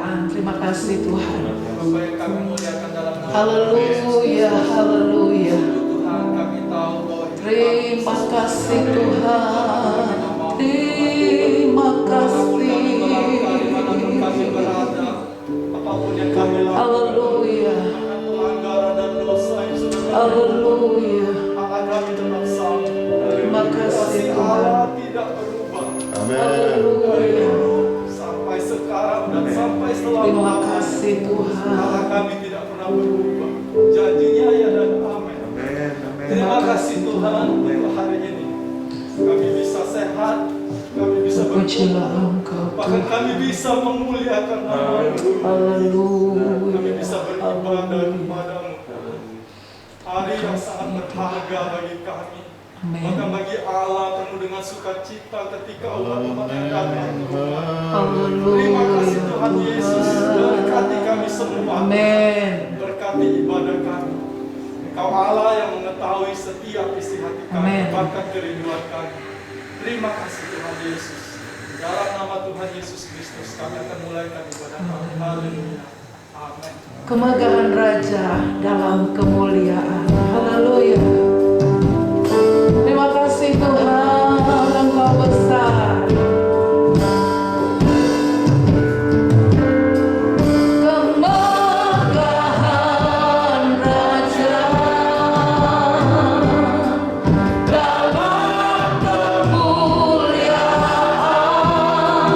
kemuliaan. Terima kasih Tuhan. Bapa yang kami muliakan dalam nama Haleluya, haleluya. Tuhan, kami tahu bahwa Terima kasih Tuhan. Terima kasih. dimanapun kami berada, apapun yang kami lakukan, Haleluya, pelanggaran dan dosa yang sudah haleluya. Allah kami tetap sama. Terima kasih Tuhan. Allah tidak berubah. Haleluya. Sampai sekarang dan sampai Terima selama kasih Tuhan. Allah kami tidak pernah berubah. Janjinya ya dan amin. Terima kasih Tuhan untuk hari ini. Kami bisa sehat, kami bisa Pujilah berkumpul, Engkau bahkan Tuhan. kami bisa memuliakan nama-Mu. Haleluya. Kami bisa beribadah kepadamu. Hari yang sangat berharga bagi kami. Bahkan Amin. bagi Allah penuh dengan sukacita ketika umat-umat yang datang ke rumah. Haleluya. Terima kasih Tuhan Yesus. Berkati kami semua. Amin. Berkati ibadah kami. Engkau Allah yang mengetahui setiap isi hati kami, Amin. bahkan kerinduan kami. Terima kasih Tuhan Yesus. Dalam nama Tuhan Yesus Kristus kami akan mulaikan ibadah kami. Haleluya. Amin. Kemegahan Raja dalam kemuliaan. Haleluya. Terima kasih Tuhan, Engkau besar. Kemegahan Raja dalam kemuliaan.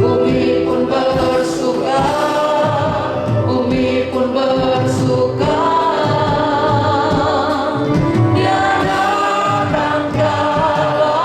Bumi pun bersuka, bumi pun bersuka. Dia datang dalam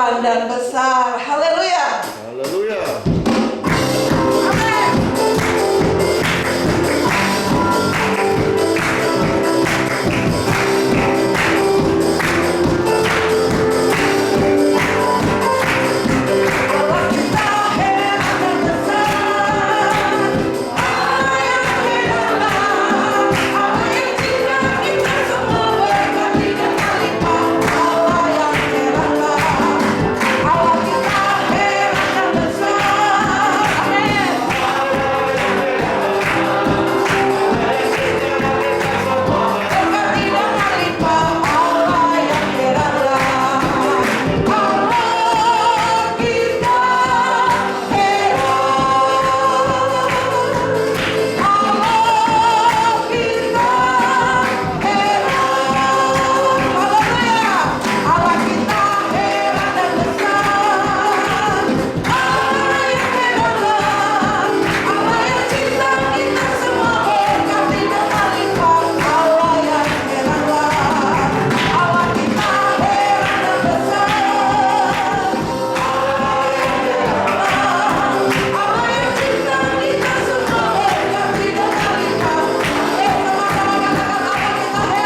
heran dan besar. Haleluya. Haleluya. Amin. Allah kita heran dan besar. Allah yang heran, Allah yang cinta kita semua berkati dan melimpah. Allah yang heran, Allah kita heran dan besar. Amin. Berkati dan melimpah. Allah yang heran, Allah kita heran. Allah kita heran. Haleluya. Allah kita heran dan besar. Allah yang heran, Allah yang cinta kita semua berkati dan melimpah. Allah yang heran, Allah kita heran dan besar. Allah yang cinta kita semua berkati dan melimpah. Sama-sama katakan Allah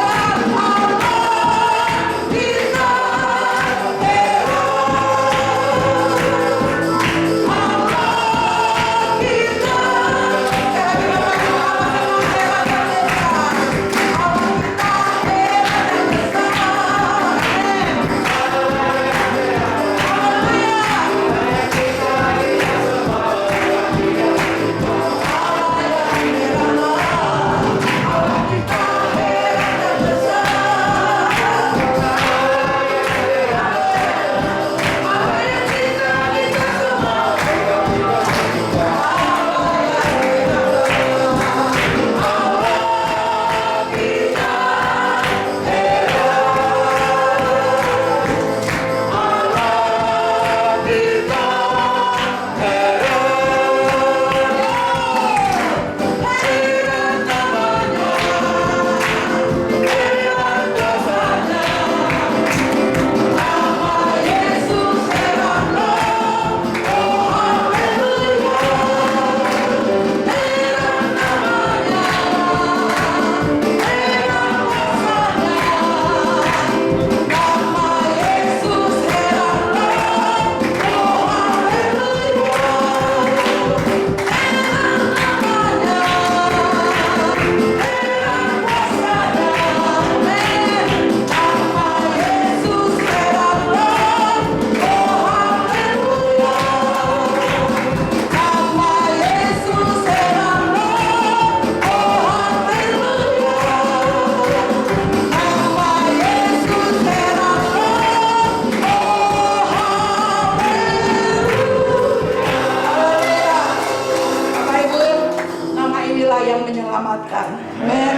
kita yang menyelamatkan. Amin.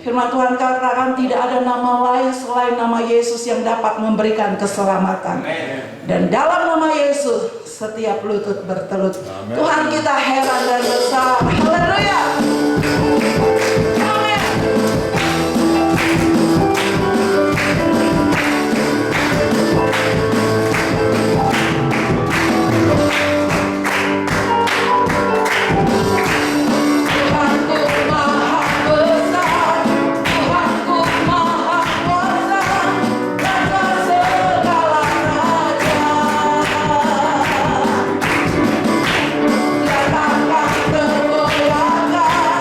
Firman Tuhan katakan tidak ada nama lain selain nama Yesus yang dapat memberikan keselamatan. Dan dalam nama Yesus setiap lutut bertelut. Tuhan kita heran dan besar. Haleluya. Amin. Tergoyahkan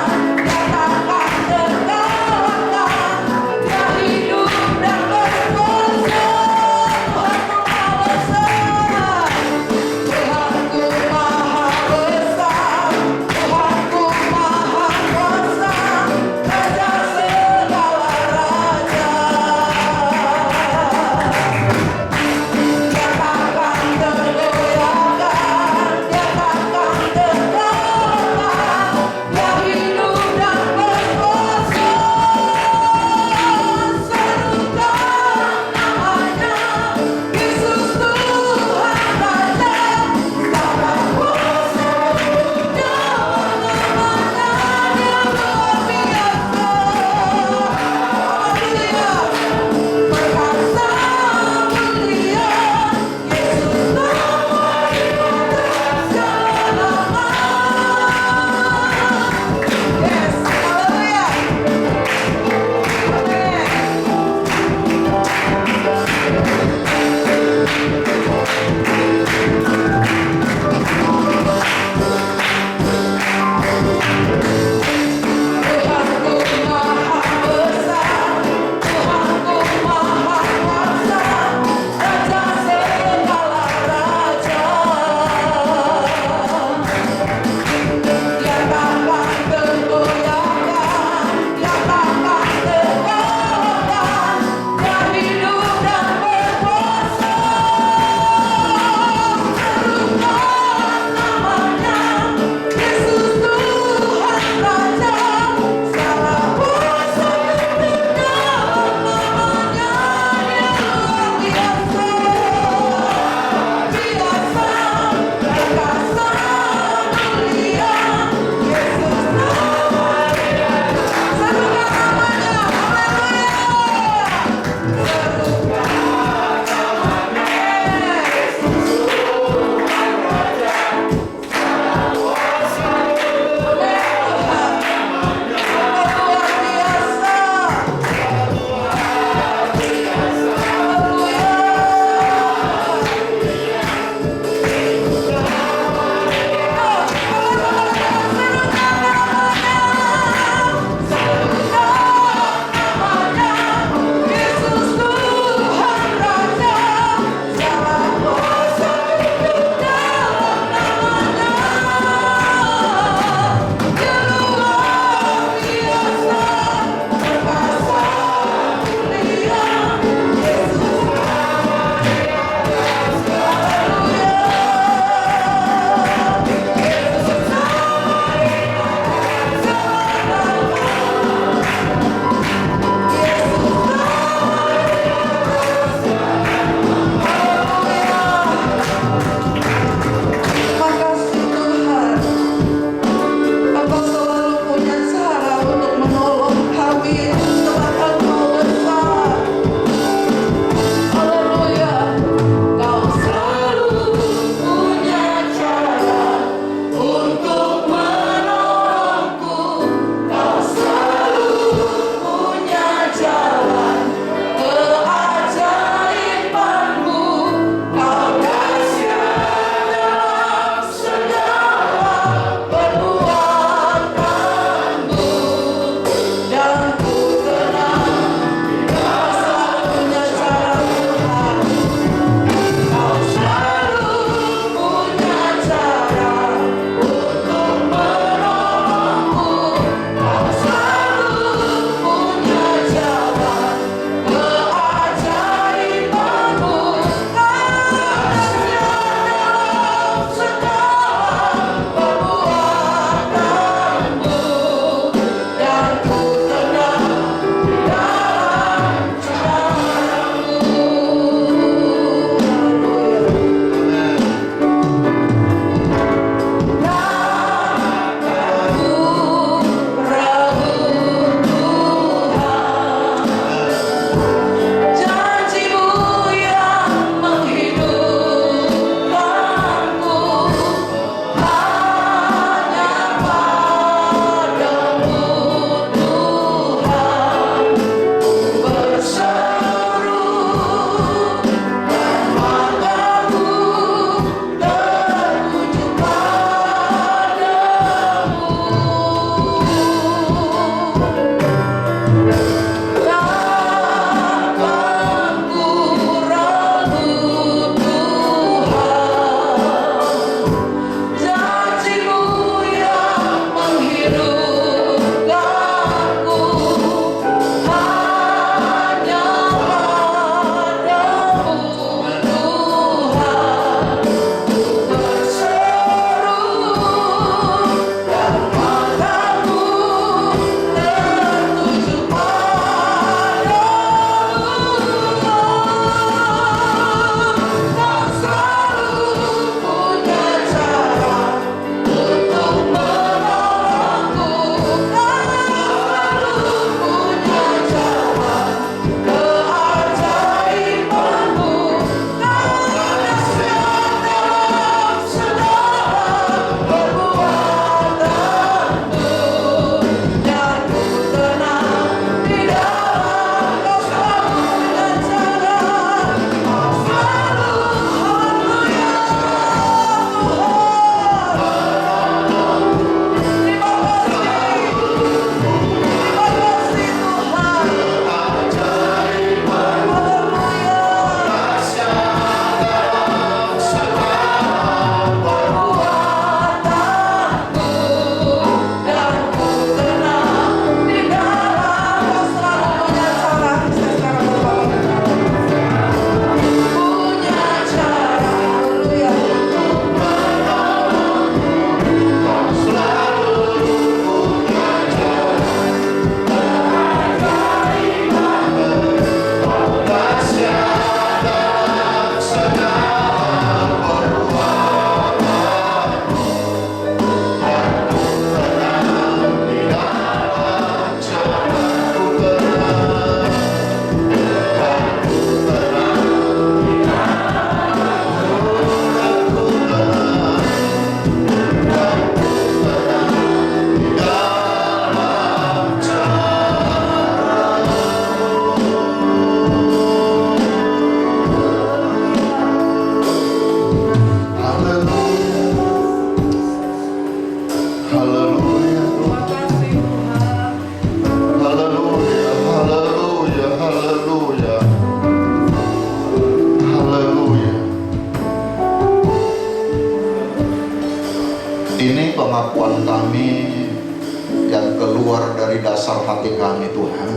hati kami Tuhan.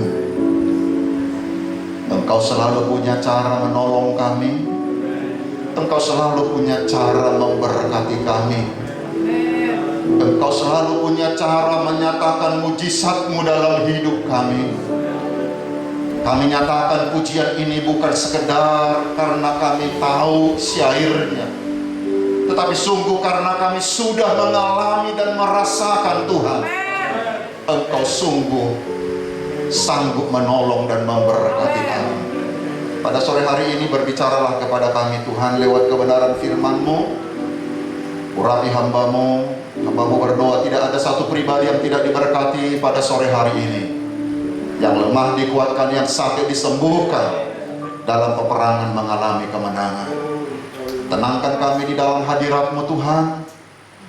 Engkau selalu punya cara menolong kami. Engkau selalu punya cara memberkati kami. Engkau selalu punya cara menyatakan mujizat-Mu dalam hidup kami. Kami nyatakan pujian ini bukan sekedar karena kami tahu syairnya, tetapi sungguh karena kami sudah mengalami dan merasakan Tuhan, Engkau sungguh sanggup menolong dan memberkati kami. Pada sore hari ini berbicaralah kepada kami Tuhan lewat kebenaran firman-Mu. Urapi hamba-Mu. Hamba-Mu berdoa tidak ada satu pribadi yang tidak diberkati pada sore hari ini. Yang lemah dikuatkan, yang sakit disembuhkan, dalam peperangan mengalami kemenangan. Tenangkan kami di dalam hadirat-Mu Tuhan.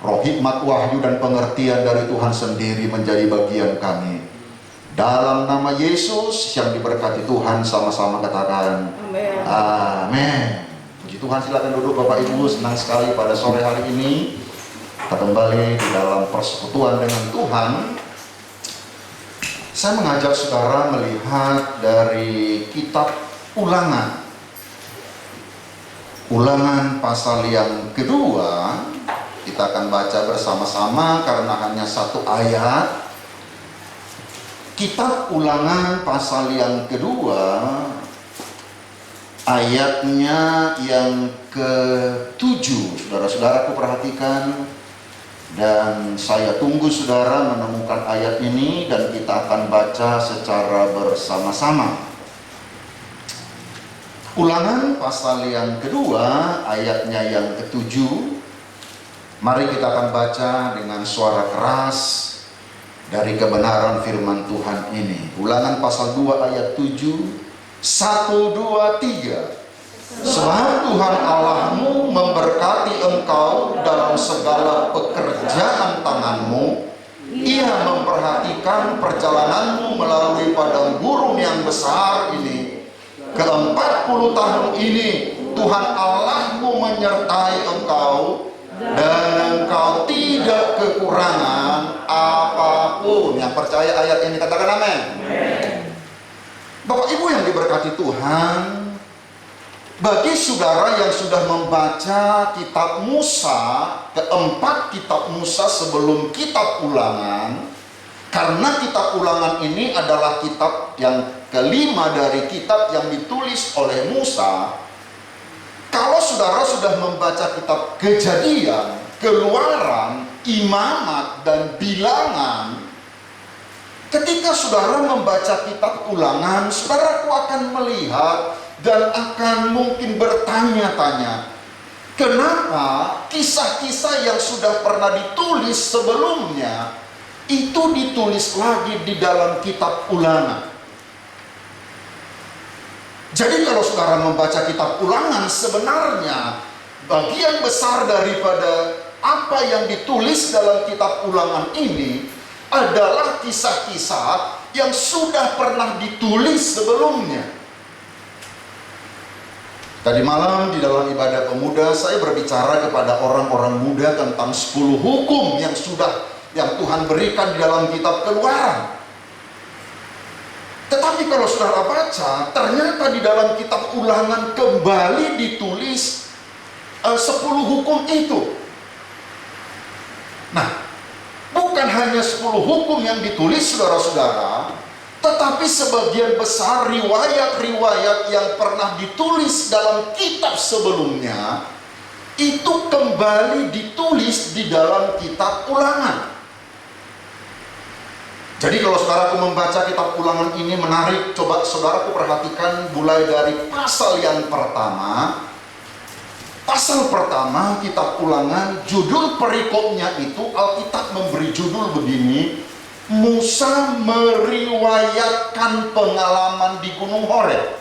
Roh hikmat, wahyu dan pengertian dari Tuhan sendiri menjadi bagian kami. Dalam nama Yesus yang diberkati Tuhan, sama-sama katakan amin. Puji Tuhan, silakan duduk Bapak Ibu. Senang sekali pada sore hari ini kita kembali di dalam persekutuan dengan Tuhan. Saya mengajak saudara melihat dari kitab Ulangan. Ulangan pasal yang kedua. Kita akan baca bersama-sama karena hanya satu ayat. Kitab Ulangan pasal yang kedua, ayatnya yang ke-7. Saudara-saudaraku perhatikan, dan saya tunggu saudara menemukan ayat ini dan kita akan baca secara bersama-sama. Ulangan pasal yang kedua, ayatnya yang ke-7. Mari kita akan baca dengan suara keras dari kebenaran firman Tuhan ini. Ulangan pasal 2 ayat 7. 1, 2, 3. Sebab Tuhan Allahmu memberkati engkau dalam segala pekerjaan tanganmu. Ia memperhatikan perjalananmu melalui padang gurun yang besar ini. Ke-40 tahun ini Tuhan Allahmu menyertai engkau, dan engkau tidak kekurangan apapun. Yang percaya ayat ini katakan amin. Bapak Ibu yang diberkati Tuhan, bagi saudara yang sudah membaca kitab Musa, keempat kitab Musa sebelum kitab Ulangan, karena kitab Ulangan ini adalah kitab yang kelima dari kitab yang ditulis oleh Musa. Kalau saudara sudah membaca kitab Kejadian, Keluaran, Imamat, dan Bilangan, ketika saudara membaca kitab Ulangan, saudaraku akan melihat dan akan mungkin bertanya-tanya, kenapa kisah-kisah yang sudah pernah ditulis sebelumnya itu ditulis lagi di dalam kitab Ulangan? Jadi kalau saudara membaca kitab Ulangan, sebenarnya bagian besar daripada apa yang ditulis dalam kitab Ulangan ini adalah kisah-kisah yang sudah pernah ditulis sebelumnya. Tadi malam di dalam ibadah pemuda saya berbicara kepada orang-orang muda tentang 10 hukum yang Tuhan berikan di dalam kitab Keluaran. Tetapi kalau saudara baca, ternyata di dalam kitab Ulangan kembali ditulis 10 hukum itu. Nah, bukan hanya 10 hukum yang ditulis saudara-saudara, tetapi sebagian besar riwayat-riwayat yang pernah ditulis dalam kitab sebelumnya itu kembali ditulis di dalam kitab Ulangan. Jadi kalau saudaraku membaca kitab Ulangan ini menarik, coba saudaraku perhatikan mulai dari pasal yang pertama. Pasal pertama kitab Ulangan, judul perikopnya itu Alkitab memberi judul begini, Musa meriwayatkan pengalaman di Gunung Horeb.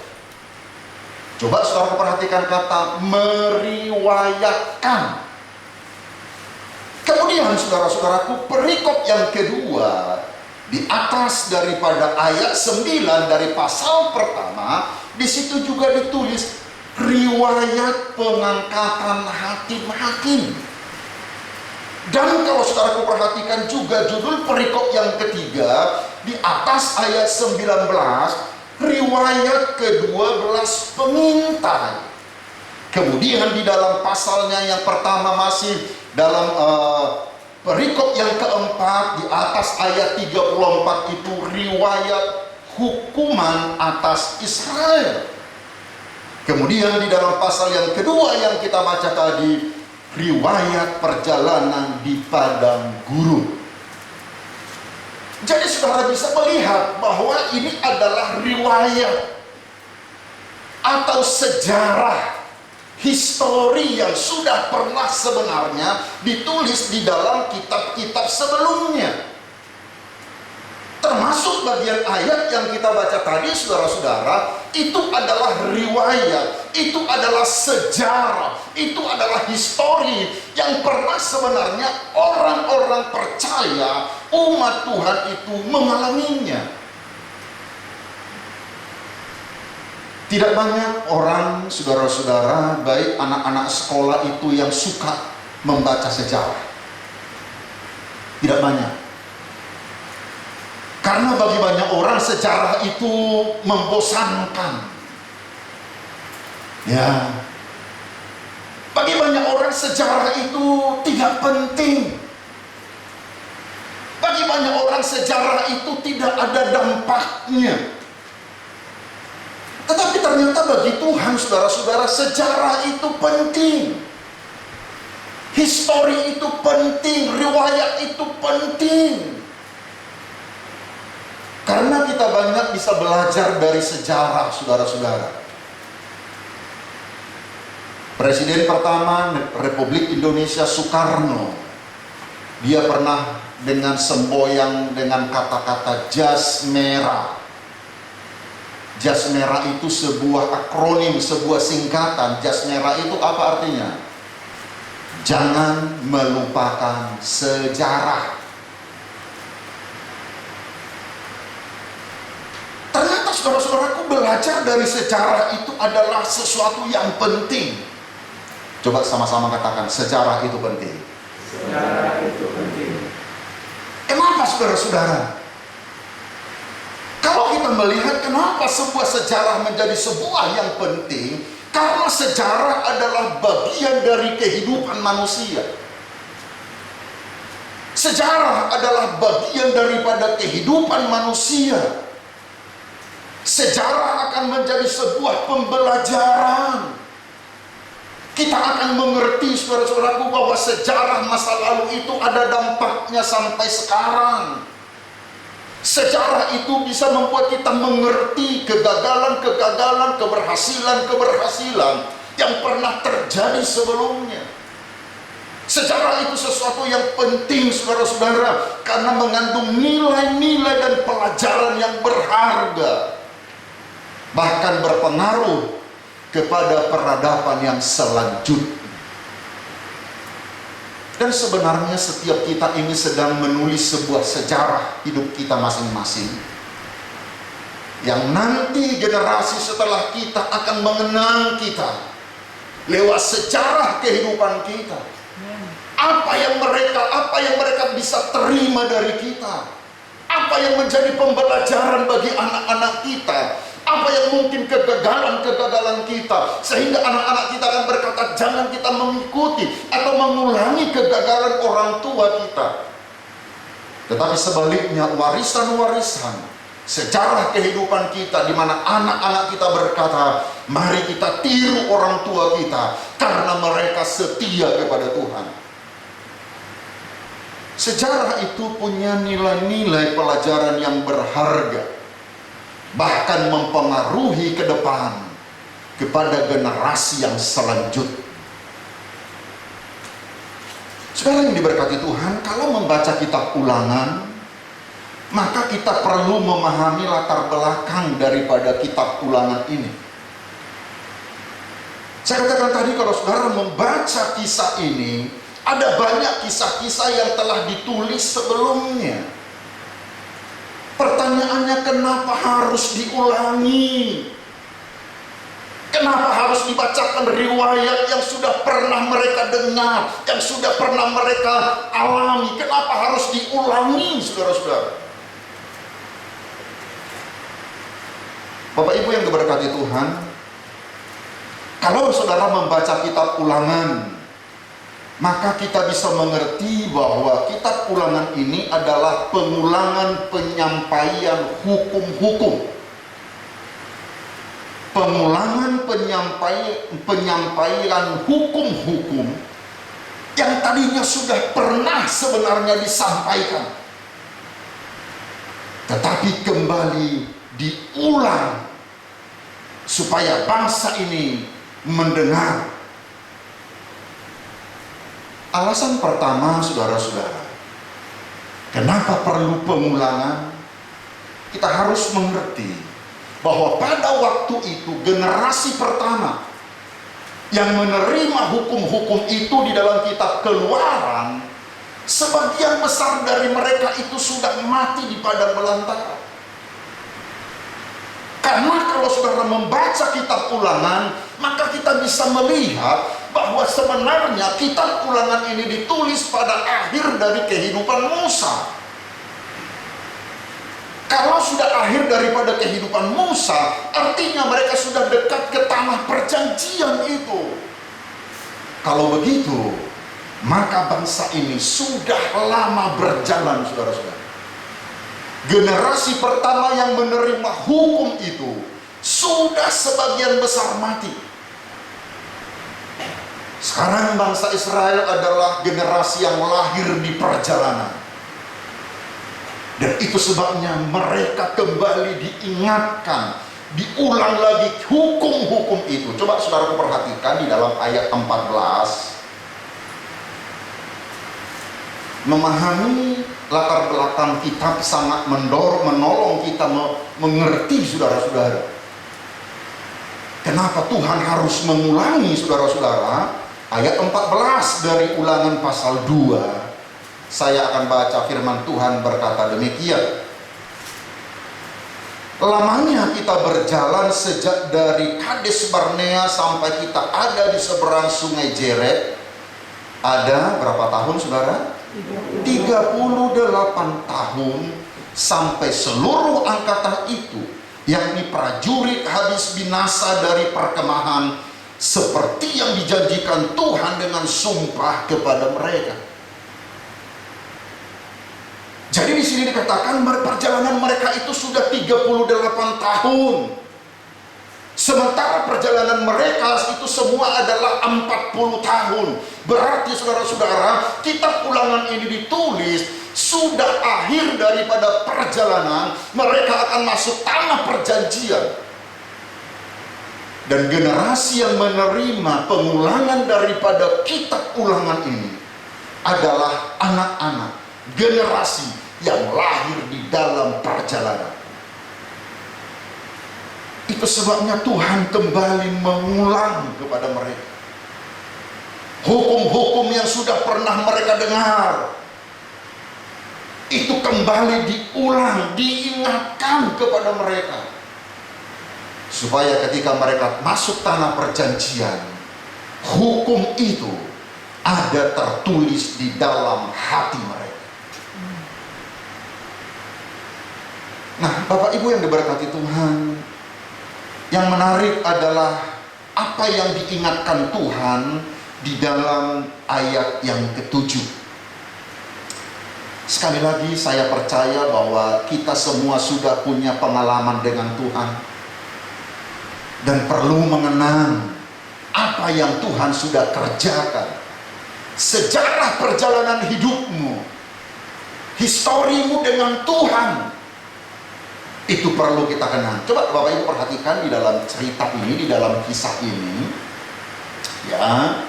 Coba saudara perhatikan kata meriwayatkan. Kemudian saudara-saudaraku, perikop yang kedua di atas daripada ayat 9 dari pasal pertama, di situ juga ditulis riwayat pengangkatan hakim-hakim. Dan kalau saudaraku perhatikan juga judul perikop yang ketiga di atas ayat 19, riwayat ke-12 pengintai. Kemudian di dalam pasalnya yang pertama masih dalam perikop yang keempat, di atas ayat 34 itu riwayat hukuman atas Israel. Kemudian di dalam pasal yang kedua yang kita baca tadi, riwayat perjalanan di padang gurun. Jadi saudara bisa melihat bahwa ini adalah riwayat atau sejarah histori yang sudah pernah sebenarnya ditulis di dalam kitab-kitab sebelumnya. Termasuk bagian ayat yang kita baca tadi, saudara-saudara, itu adalah riwayat, itu adalah sejarah, itu adalah histori yang pernah sebenarnya orang-orang percaya, umat Tuhan itu mengalaminya. Tidak banyak orang, saudara-saudara, baik anak-anak sekolah itu yang suka membaca sejarah. Tidak banyak. Karena bagi banyak orang sejarah itu membosankan. Ya. Bagi banyak orang sejarah itu tidak penting. Bagi banyak orang sejarah itu tidak ada dampaknya. Tetapi ternyata bagi Tuhan, saudara-saudara, sejarah itu penting. Histori itu penting, riwayat itu penting. Karena kita banyak bisa belajar dari sejarah, saudara-saudara. Presiden pertama Republik Indonesia Soekarno, dia pernah dengan semboyan dengan kata-kata jas merah. Jas merah itu sebuah akronim, sebuah singkatan. Jas merah itu apa artinya? Jangan melupakan sejarah. Ternyata saudara-saudaraku, belajar dari sejarah itu adalah sesuatu yang penting. Coba sama-sama katakan, sejarah itu penting. Sejarah itu penting. Kenapa saudara-saudara? Kalau kita melihat kenapa sebuah sejarah menjadi sebuah yang penting, karena sejarah adalah bagian dari kehidupan manusia. Sejarah adalah bagian daripada kehidupan manusia. Sejarah akan menjadi sebuah pembelajaran. Kita akan mengerti, saudara-saudaraku, bahwa sejarah masa lalu itu ada dampaknya sampai sekarang. Sejarah itu bisa membuat kita mengerti kegagalan-kegagalan, keberhasilan-keberhasilan yang pernah terjadi sebelumnya. Sejarah itu sesuatu yang penting, saudara-saudara, karena mengandung nilai-nilai dan pelajaran yang berharga. Bahkan berpengaruh kepada peradaban yang selanjutnya. Dan sebenarnya setiap kita ini sedang menulis sebuah sejarah hidup kita masing-masing, yang nanti generasi setelah kita akan mengenang kita lewat sejarah kehidupan kita. Apa yang mereka bisa terima dari kita, apa yang menjadi pembelajaran bagi anak-anak kita, apa yang mungkin kegagalan-kegagalan kita, sehingga anak-anak kita akan berkata, jangan kita mengikuti atau mengulangi kegagalan orang tua kita. Tetapi sebaliknya, warisan-warisan sejarah kehidupan kita, di mana anak-anak kita berkata, mari kita tiru orang tua kita karena mereka setia kepada Tuhan. Sejarah itu punya nilai-nilai pelajaran yang berharga, bahkan mempengaruhi ke depan kepada generasi yang selanjutnya. Saudara yang diberkati Tuhan, kalau membaca kitab Ulangan, maka kita perlu memahami latar belakang daripada kitab Ulangan ini. Saya katakan tadi, kalau saudara membaca kisah ini, ada banyak kisah-kisah yang telah ditulis sebelumnya. Pertanyaannya, kenapa harus diulangi? Kenapa harus dibacakan riwayat yang sudah pernah mereka dengar, yang sudah pernah mereka alami? Kenapa harus diulangi, saudara-saudara? Bapak Ibu yang diberkati Tuhan, kalau saudara membaca kitab Ulangan, maka kita bisa mengerti bahwa kitab Ulangan ini adalah pengulangan penyampaian hukum-hukum. Pengulangan penyampaian hukum-hukum yang tadinya sudah pernah sebenarnya disampaikan, tetapi kembali diulang supaya bangsa ini mendengar. Alasan pertama, saudara-saudara, kenapa perlu pengulangan? Kita harus mengerti bahwa pada waktu itu generasi pertama yang menerima hukum-hukum itu di dalam kitab Keluaran, sebagian besar dari mereka itu sudah mati di padang belantara. Karena kalau saudara membaca kitab Ulangan, maka kita bisa melihat bahwa sebenarnya kitab Ulangan ini ditulis pada akhir dari kehidupan Musa. Kalau sudah akhir daripada kehidupan Musa, artinya mereka sudah dekat ke tanah perjanjian itu. Kalau begitu, maka bangsa ini sudah lama berjalan, saudara-saudara. Generasi pertama yang menerima hukum itu sudah sebagian besar mati. Sekarang bangsa Israel adalah generasi yang lahir di perjalanan. Dan itu sebabnya mereka kembali diingatkan, diulang lagi hukum-hukum itu. Coba saudara perhatikan di dalam ayat 14. Memahami latar belakang kitab sangat menolong kita mengerti, saudara-saudara. Kenapa Tuhan harus mengulangi, saudara-saudara? Ayat 14 dari Ulangan pasal 2. Saya akan baca firman Tuhan berkata demikian. Lamanya kita berjalan sejak dari Kades Barnea sampai kita ada di seberang sungai Jered. Ada berapa tahun, saudara? 38 tahun sampai seluruh angkatan itu, yakni prajurit, habis binasa dari perkemahan seperti yang dijanjikan Tuhan dengan sumpah kepada mereka. Jadi di sini dikatakan perjalanan mereka itu sudah 38 tahun. Sementara perjalanan mereka itu semua adalah 40 tahun. Berarti saudara-saudara, kitab Ulangan ini ditulis sudah akhir daripada perjalanan, mereka akan masuk tanah perjanjian. Dan generasi yang menerima pengulangan daripada kitab Ulangan ini adalah anak-anak, generasi yang lahir di dalam perjalanan. Itu sebabnya Tuhan kembali mengulang kepada mereka hukum-hukum yang sudah pernah mereka dengar. Itu kembali diulang, diingatkan kepada mereka, supaya ketika mereka masuk tanah perjanjian, hukum itu ada tertulis di dalam hati mereka. Nah, Bapak Ibu yang diberkati Tuhan, yang menarik adalah apa yang diingatkan Tuhan di dalam ayat yang ke-7. Sekali lagi saya percaya bahwa kita semua sudah punya pengalaman dengan Tuhan dan perlu mengenang apa yang Tuhan sudah kerjakan. Sejarah perjalanan hidupmu, historimu dengan Tuhan, itu perlu kita kenang. Coba Bapak Ibu perhatikan di dalam cerita ini, di dalam kisah ini, ya.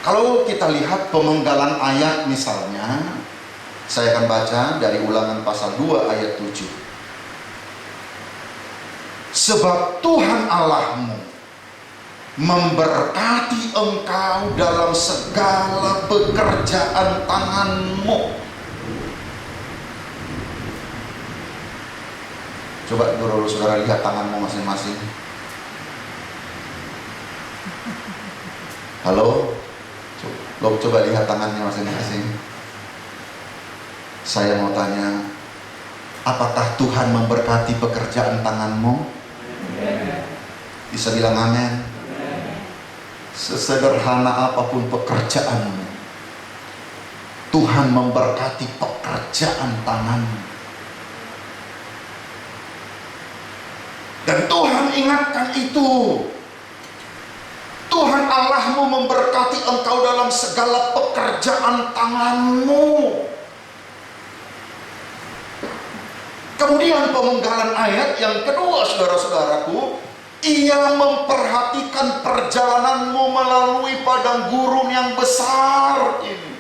Kalau kita lihat pemenggalan ayat misalnya, saya akan baca dari Ulangan pasal 2 ayat 7. Sebab Tuhan Allahmu memberkati engkau dalam segala pekerjaan tanganmu. Coba dulu saudara lihat tanganmu masing-masing. Halo? Coba lihat tangannya masing-masing. Saya mau tanya, Apakah Tuhan memberkati pekerjaan tanganmu? Bisa bilang amin. Sesederhana apapun pekerjaanmu, Tuhan memberkati pekerjaan tanganmu. Dan Tuhan ingatkan itu. Tuhan Allahmu memberkati engkau dalam segala pekerjaan tanganmu. Kemudian pemenggalan ayat yang kedua, saudara-saudaraku, Ia memperhatikan perjalananmu melalui padang gurun yang besar ini.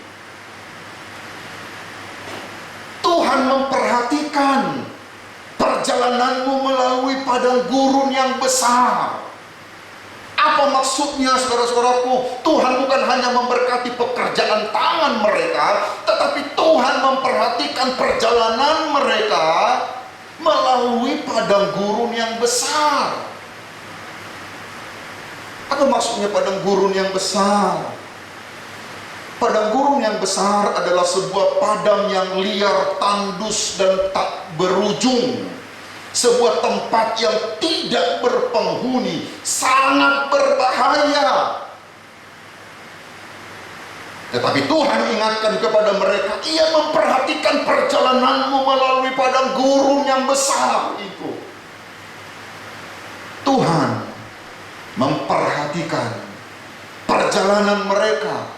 Tuhan memperhatikan perjalananmu melalui padang gurun yang besar. Apa maksudnya, saudara-saudaraku? Tuhan bukan hanya memberkati pekerjaan tangan mereka, tetapi Tuhan memperhatikan perjalanan mereka melalui padang gurun yang besar. Apa maksudnya padang gurun yang besar? Padang gurun yang besar adalah sebuah padang yang liar, tandus, dan tak berujung. Sebuah tempat yang tidak berpenghuni, sangat berbahaya. Tetapi Tuhan ingatkan kepada mereka, Ia memperhatikan perjalananmu melalui padang gurun yang besar itu. Tuhan memperhatikan perjalanan mereka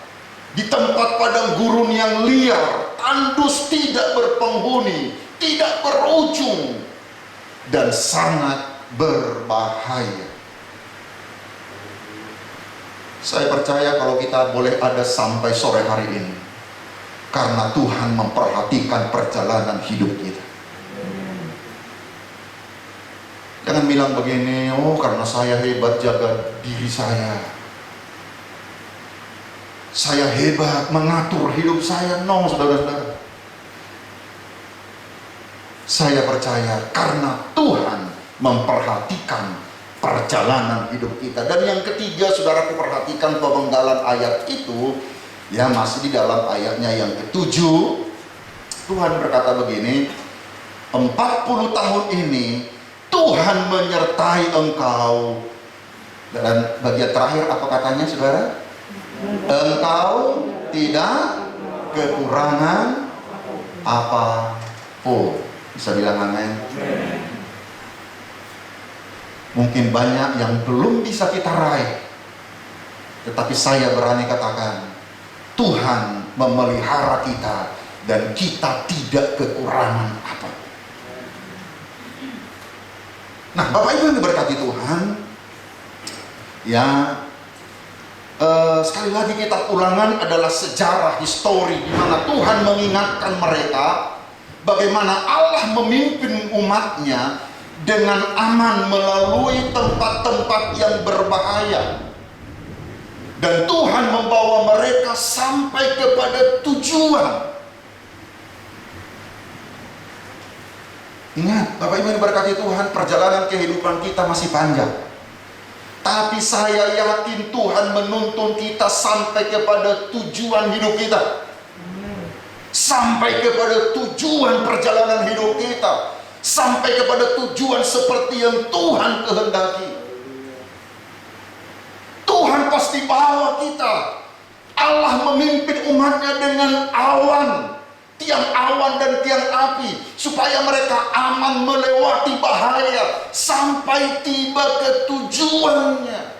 di tempat padang gurun yang liar, tandus, tidak berpenghuni, tidak berujung, dan sangat berbahaya. Saya percaya kalau kita boleh ada sampai sore hari ini, karena Tuhan memperhatikan perjalanan hidup kita. Jangan bilang begini, oh karena saya hebat jaga diri saya hebat mengatur hidup saya. No, saudara-saudara. Saya percaya karena Tuhan memperhatikan perjalanan hidup kita. Dan yang ketiga, saudaraku, perhatikan pemenggalan ayat itu, ya masih di dalam ayatnya yang ketujuh. Tuhan berkata begini, 40 tahun ini Tuhan menyertai engkau. Dan bagian terakhir apa katanya, saudara? Engkau tidak kekurangan apapun. Bisa bilang amin. Mungkin banyak yang belum bisa kita raih, tetapi saya berani katakan, Tuhan memelihara kita dan kita tidak kekurangan apa. Nah, Bapak Ibu yang diberkati Tuhan, ya sekali lagi kitab Ulangan adalah sejarah histori di mana Tuhan mengingatkan mereka bagaimana Allah memimpin umatnya dengan aman melalui tempat-tempat yang berbahaya. Dan Tuhan membawa mereka sampai kepada tujuan. Ingat, Bapak Ibu yang diberkati Tuhan, perjalanan kehidupan kita masih panjang. Tapi saya yakin Tuhan menuntun kita sampai kepada tujuan hidup kita. Sampai kepada tujuan perjalanan hidup kita, sampai kepada tujuan seperti yang Tuhan kehendaki. Tuhan pasti bawa kita. Allah memimpin umatnya dengan awan, tiang awan dan tiang api, supaya mereka aman melewati bahaya sampai tiba ke tujuannya.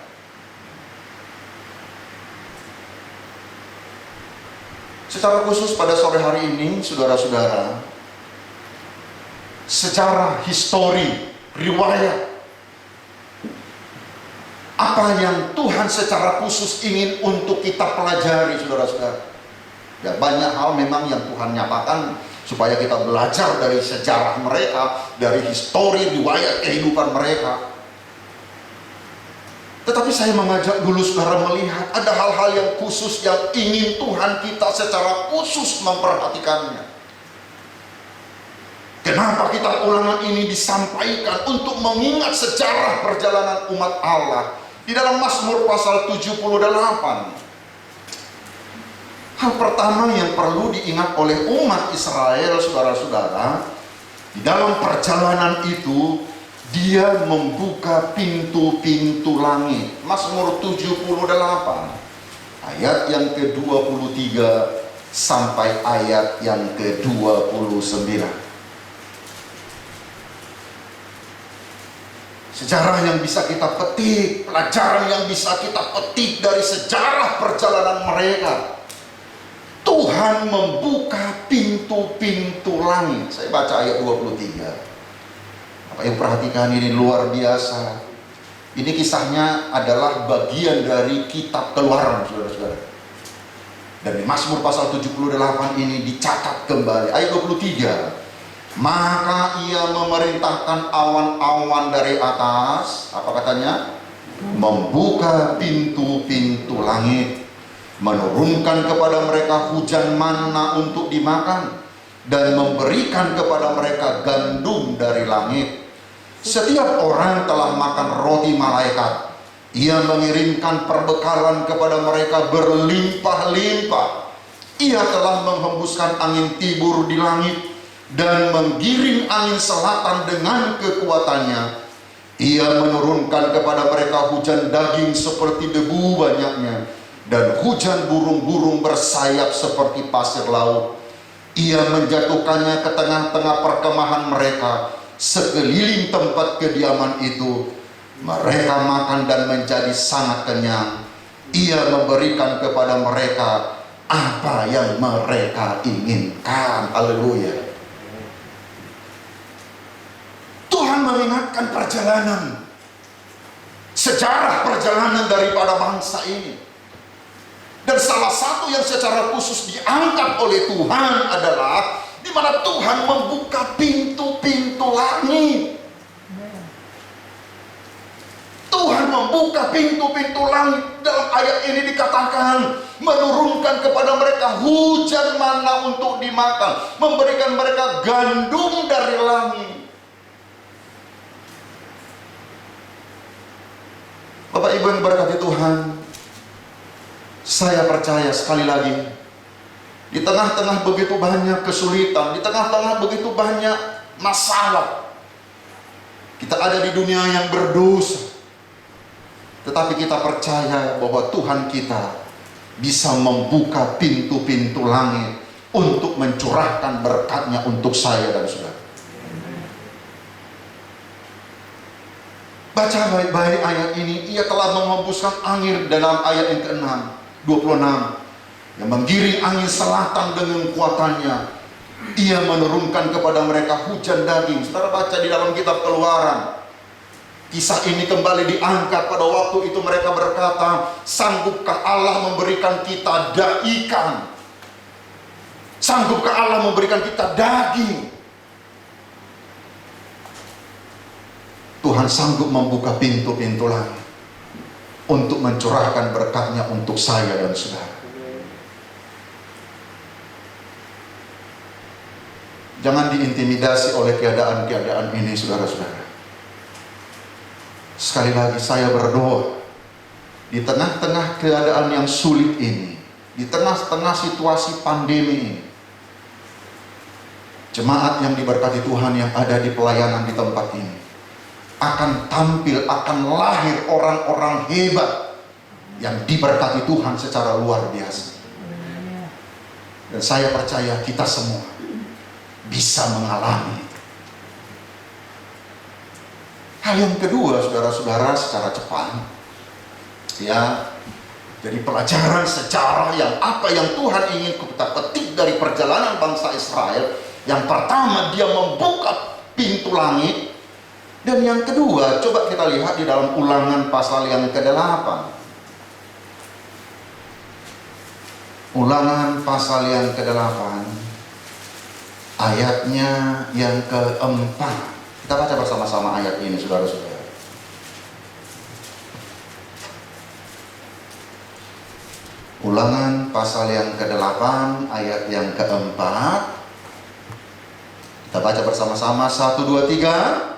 Secara khusus pada sore hari ini, saudara-saudara, secara histori, riwayat, apa yang Tuhan secara khusus ingin untuk kita pelajari, saudara-saudara. Ya, banyak hal memang yang Tuhan nyatakan supaya kita belajar dari sejarah mereka, dari histori, riwayat kehidupan mereka. Tetapi saya mengajak dulu saudara melihat ada hal-hal yang khusus yang ingin Tuhan kita secara khusus memperhatikannya. Kenapa kitab Ulangan ini disampaikan? Untuk mengingat sejarah perjalanan umat Allah. Di dalam Mazmur pasal 78, hal pertama yang perlu diingat oleh umat Israel, saudara-saudara, Di dalam perjalanan itu dia membuka pintu-pintu langit. Mazmur 78 ayat yang ke-23 sampai ayat yang ke-29. Sejarah yang bisa kita petik, pelajaran yang bisa kita petik dari sejarah perjalanan mereka. Tuhan membuka pintu-pintu langit. Saya baca ayat 23. Bapak Ibu perhatikan, ini luar biasa. Ini kisahnya adalah bagian dari kitab Keluaran, saudara-saudara. Dan di Mazmur pasal 78 ini dicatat kembali. Ayat 23. Maka ia memerintahkan awan-awan dari atas, apa katanya? Membuka pintu-pintu langit, menurunkan kepada mereka hujan manna untuk dimakan, dan memberikan kepada mereka gandum dari langit. Setiap orang telah makan roti malaikat. Ia mengirimkan perbekalan kepada mereka berlimpah-limpah. Ia telah menghembuskan angin tibur di langit dan menggiring angin selatan dengan kekuatannya. Ia menurunkan kepada mereka hujan daging seperti debu banyaknya, dan hujan burung-burung bersayap seperti pasir laut. Ia menjatuhkannya ke tengah-tengah perkemahan mereka, sekeliling tempat kediaman itu. Mereka makan dan menjadi sangat kenyang. Ia memberikan kepada mereka apa yang mereka inginkan. Haleluya. Tuhan mengingatkan perjalanan, sejarah perjalanan daripada bangsa ini. Dan salah satu yang secara khusus diangkat oleh Tuhan adalah di mana Tuhan membuka pintu-pintu langit. Tuhan membuka pintu-pintu langit. Dalam ayat ini dikatakan menurunkan kepada mereka hujan manna untuk dimakan, memberikan mereka gandum dari langit. Bapak Ibu yang berkati Tuhan, saya percaya sekali lagi, di tengah-tengah begitu banyak kesulitan, di tengah-tengah begitu banyak masalah, kita ada di dunia yang berdosa, tetapi kita percaya bahwa Tuhan kita bisa membuka pintu-pintu langit untuk mencurahkan berkat-Nya untuk saya dan saudara. Baca baik-baik ayat ini. Ia telah menghembuskan angin, dalam ayat yang ke-6 26, yang menggiring angin selatan dengan kuatannya. Ia menurunkan kepada mereka hujan daging. Saudara baca di dalam kitab Keluaran, kisah ini kembali diangkat. Pada waktu itu mereka berkata, sanggupkah Allah memberikan kita ikan? Sanggupkah Allah memberikan kita daging? Tuhan sanggup membuka pintu-pintu langit untuk mencurahkan berkat-Nya untuk saya dan saudara. Jangan diintimidasi oleh keadaan-keadaan ini, saudara-saudara. Sekali lagi saya berdoa, di tengah-tengah keadaan yang sulit ini, di tengah-tengah situasi pandemi ini, jemaat yang diberkati Tuhan yang ada di pelayanan di tempat ini akan tampil, akan lahir orang-orang hebat yang diberkati Tuhan secara luar biasa. Dan saya percaya kita semua bisa mengalami. Hal yang kedua, saudara-saudara, secara cepat, ya, jadi pelajaran sejarah yang apa yang Tuhan ingin kita petik dari perjalanan bangsa Israel. Yang pertama, dia membuka pintu langit. Dan yang kedua, coba kita lihat di dalam Ulangan pasal yang ke-8. Ulangan pasal yang ke-8, ayatnya yang ke-4. Kita baca bersama-sama ayat ini, saudara-saudara. Ulangan pasal yang ke-8, ayat yang ke-4. Kita baca bersama-sama, 1, 2, 3.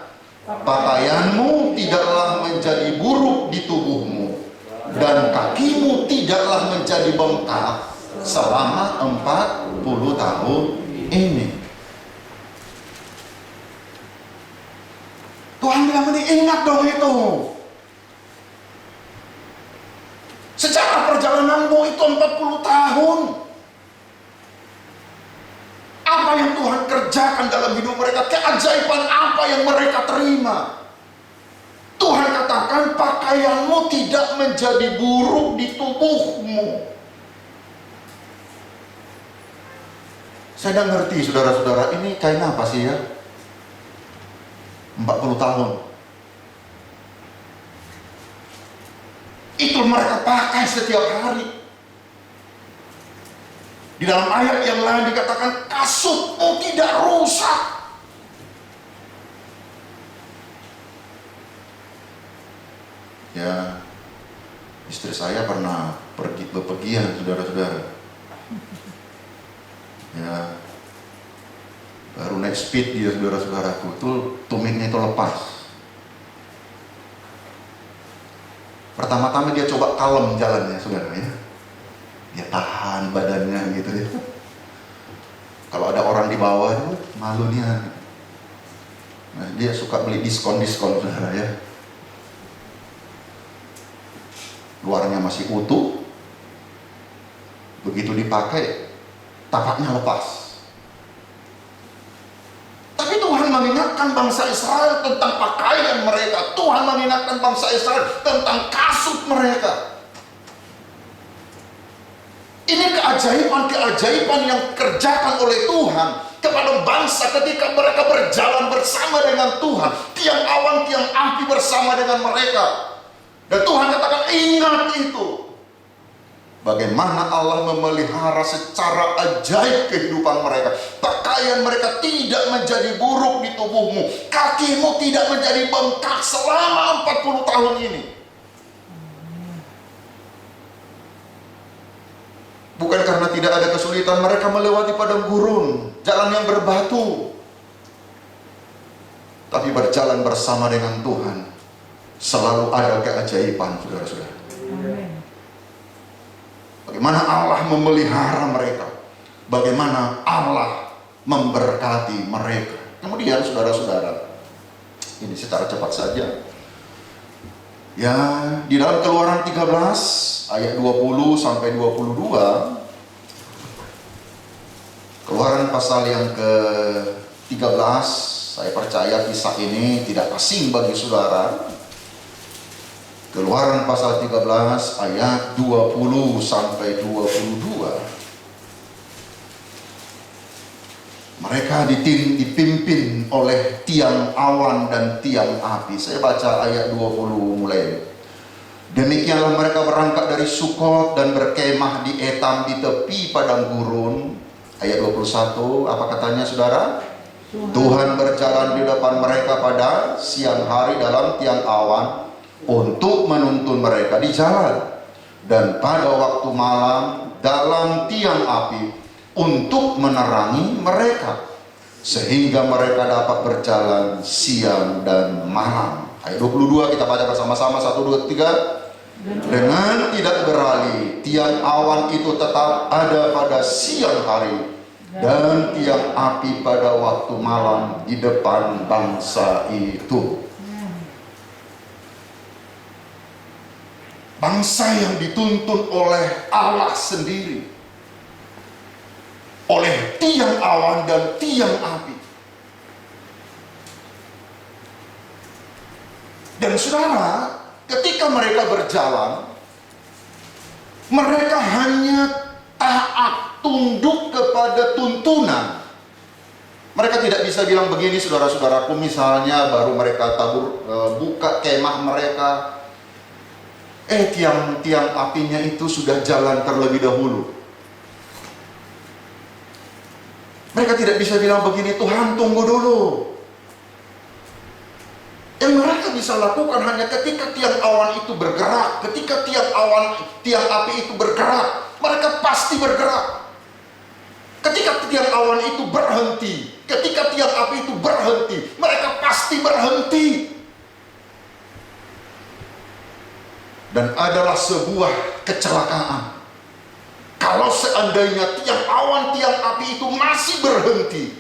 Pakaianmu tidaklah menjadi buruk di tubuhmu, dan kakimu tidaklah menjadi bengkak selama 40 tahun ini. Tuhan bilang ini, ingat dong itu. Sejarah perjalananmu itu 40 tahun. Apa yang Tuhan kerjakan dalam hidup mereka? Keajaiban apa yang mereka terima? Tuhan katakan pakaianmu tidak menjadi buruk di tubuhmu. Saya tidak ngerti saudara-saudara, ini kain apa sih ya? 40 tahun. Itu mereka pakai setiap hari. Di dalam ayat yang lain dikatakan kasutmu tidak rusak. Ya, istri saya pernah pergi bepergian, saudara-saudara. Ya, baru naik speed dia, saudara-saudaraku, itu tumitnya itu lepas. Pertama-tama dia coba kalem jalannya, saudara ya. Dia tahan badannya gitu ya. Kalau ada orang di bawah itu malu dia. Nah, dia suka beli diskon-diskon, saudara ya. Luarnya masih utuh, begitu dipakai tapaknya lepas. Tapi Tuhan mengingatkan bangsa Israel tentang pakaian mereka. Tuhan mengingatkan bangsa Israel tentang kasut mereka. Ini keajaiban-keajaiban yang dikerjakan oleh Tuhan kepada bangsa ketika mereka berjalan bersama dengan Tuhan. Tiang awan, tiang api bersama dengan mereka. Dan Tuhan katakan, ingat itu. Bagaimana Allah memelihara secara ajaib kehidupan mereka. Pakaian mereka tidak menjadi buruk di tubuhmu. Kakimu tidak menjadi bengkak selama 40 tahun ini. Bukan karena tidak ada kesulitan, mereka melewati padang gurun, jalan yang berbatu. Tapi berjalan bersama dengan Tuhan, selalu ada keajaiban, saudara-saudara. Bagaimana Allah memelihara mereka, bagaimana Allah memberkati mereka. Kemudian saudara-saudara, ini secara cepat saja. Ya, di dalam Keluaran 13 ayat 20 sampai 22. Keluaran pasal yang ke-13, saya percaya kisah ini tidak asing bagi saudara. Keluaran pasal 13 ayat 20 sampai 22. Mereka dipimpin oleh tiang awan dan tiang api. Saya baca ayat 20 mulai. Demikianlah mereka berangkat dari Sukot dan berkemah di Etam di tepi padang gurun. Ayat 21, apa katanya saudara? Tuhan berjalan di depan mereka pada siang hari dalam tiang awan untuk menuntun mereka di jalan, dan pada waktu malam dalam tiang api untuk menerangi mereka, sehingga mereka dapat berjalan siang dan malam. Ayat 22 kita baca bersama-sama, 1, 2, 3. Dengan tidak beralih tiang awan itu tetap ada pada siang hari, dan tiang api pada waktu malam di depan bangsa itu. Bangsa yang dituntun oleh Allah sendiri, oleh tiang awan dan tiang api. Dan saudara, ketika mereka berjalan, mereka hanya taat, tunduk kepada tuntunan. Mereka tidak bisa bilang begini, saudara-saudaraku, misalnya baru mereka buka kemah mereka, tiang apinya itu sudah jalan terlebih dahulu. Mereka tidak bisa bilang begini, Tuhan tunggu dulu. Yang mereka bisa lakukan hanya ketika tiang awan itu bergerak, ketika tiang api itu bergerak, mereka pasti bergerak. Ketika tiang awan itu berhenti, ketika tiang api itu berhenti, mereka pasti berhenti. Dan adalah sebuah kecelakaan kalau seandainya tiang awan, tiang api itu masih berhenti,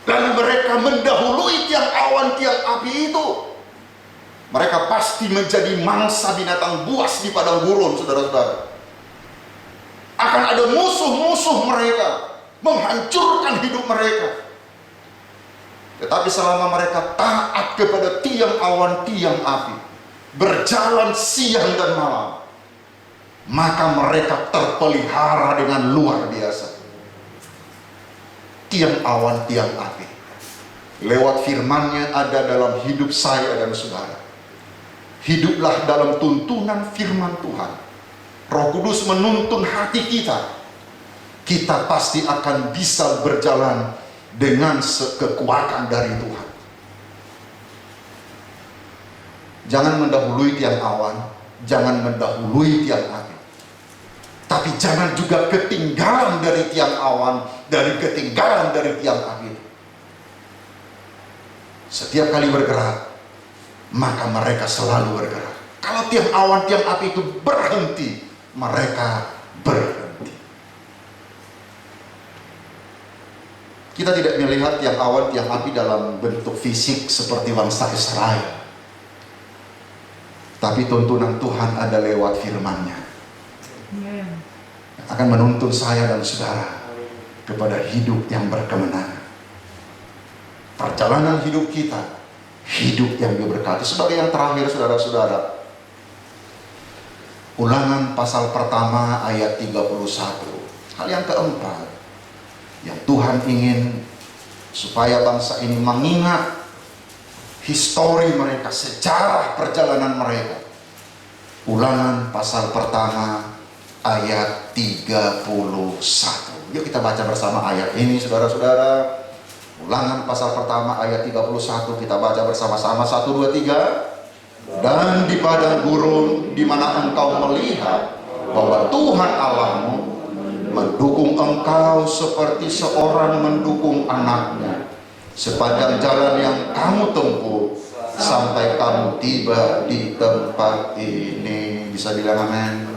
lalu mereka mendahului tiang awan, tiang tiang api itu. Mereka pasti menjadi mangsa binatang buas di padang gurun, saudara-saudara. Akan ada musuh-musuh mereka menghancurkan hidup mereka. Tetapi selama mereka taat kepada tiang awan, tiang api, berjalan siang dan malam, maka mereka terpelihara dengan luar biasa. Tiang awan, tiang api, lewat firman-Nya ada dalam hidup saya dan saudara. Hiduplah dalam tuntunan firman Tuhan. Roh Kudus menuntun hati kita. Kita pasti akan bisa berjalan dengan kekuatan dari Tuhan. Jangan mendahului tiang awan, jangan mendahului tiang api. Tapi jangan juga ketinggalan dari tiang awan, dari ketinggalan dari tiang api. Setiap kali bergerak, maka mereka selalu bergerak. Kalau tiang awan, tiang api itu berhenti, mereka berhenti. Kita tidak melihat tiang awan, tiang api dalam bentuk fisik seperti bangsa Israel. Tapi tuntunan Tuhan ada lewat firman-Nya. Akan menuntun saya dan saudara kepada hidup yang berkemenangan. Perjalanan hidup kita, hidup yang diberkati. Sebagai yang terakhir, saudara-saudara, Ulangan pasal pertama ayat 31. Hal yang keempat, yang Tuhan ingin supaya bangsa ini mengingat histori mereka, sejarah perjalanan mereka. Ulangan pasal pertama ayat 31. Yuk kita baca bersama ayat ini, saudara-saudara. Ulangan pasal pertama ayat 31, kita baca bersama-sama. 1, 2, 3. Dan di padang gurun di mana engkau melihat bahwa Tuhan Allahmu mendukung engkau seperti seorang mendukung anaknya, sepanjang jalan yang kamu tempuh sampai kamu tiba di tempat ini. Bisa bilang amin?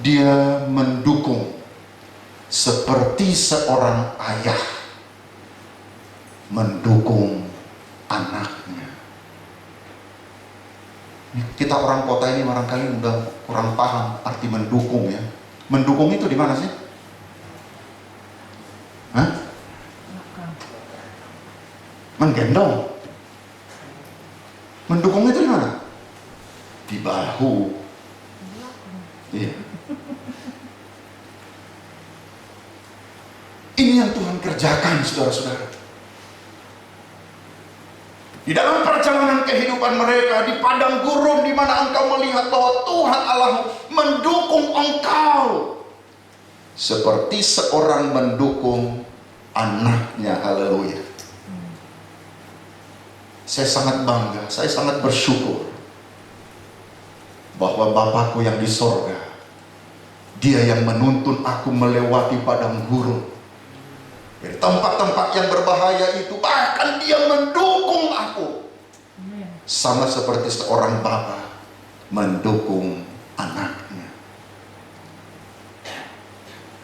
Dia mendukung seperti seorang ayah mendukung anaknya. Kita orang kota ini barangkali udah kurang paham arti mendukung ya. Mendukung itu di mana sih? Hah? Menggendong. Mendukung itu di mana? Di bahu. Iya. Ini yang Tuhan kerjakan, saudara-saudara. Di dalam perjalanan kehidupan mereka di padang gurun, di mana engkau melihat bahwa Tuhan Allahmu mendukung engkau seperti seorang mendukung anaknya. Haleluya. Saya sangat bangga, saya sangat bersyukur bahwa Bapakku yang di sorga, Dia yang menuntun aku melewati padang gurun, dari tempat-tempat yang berbahaya itu, bahkan Dia mendukung aku. Sama seperti seorang bapa mendukung anaknya.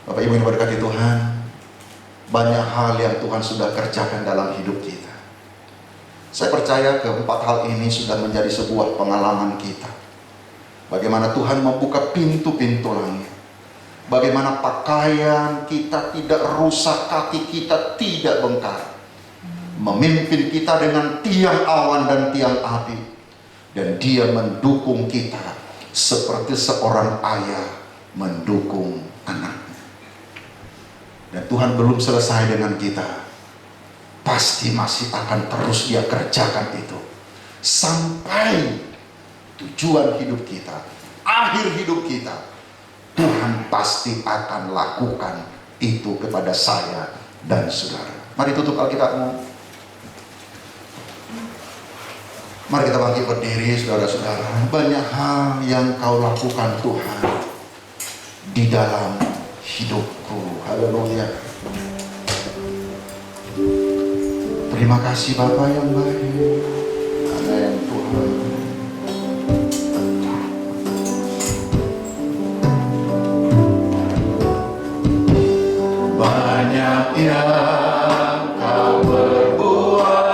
Bapak Ibu yang diberkati Tuhan, banyak hal yang Tuhan sudah kerjakan dalam hidup kita. Saya percaya keempat hal ini sudah menjadi sebuah pengalaman kita. Bagaimana Tuhan membuka pintu-pintu langit. Bagaimana pakaian kita tidak rusak, kaki kita tidak bengkak. Memimpin kita dengan tiang awan dan tiang api. Dan Dia mendukung kita seperti seorang ayah mendukung anaknya. Dan Tuhan belum selesai dengan kita. Pasti masih akan terus Dia kerjakan itu. Sampai tujuan hidup kita, akhir hidup kita, Tuhan pasti akan lakukan itu kepada saya dan saudara. Mari tutup Alkitabmu. Mari kita bangkit berdiri, saudara-saudara. Banyak hal yang Kau lakukan Tuhan di dalam hidupku. Haleluya. Terima kasih Bapa yang baik. Amin Tuhan. Banyak yang Kau berbuat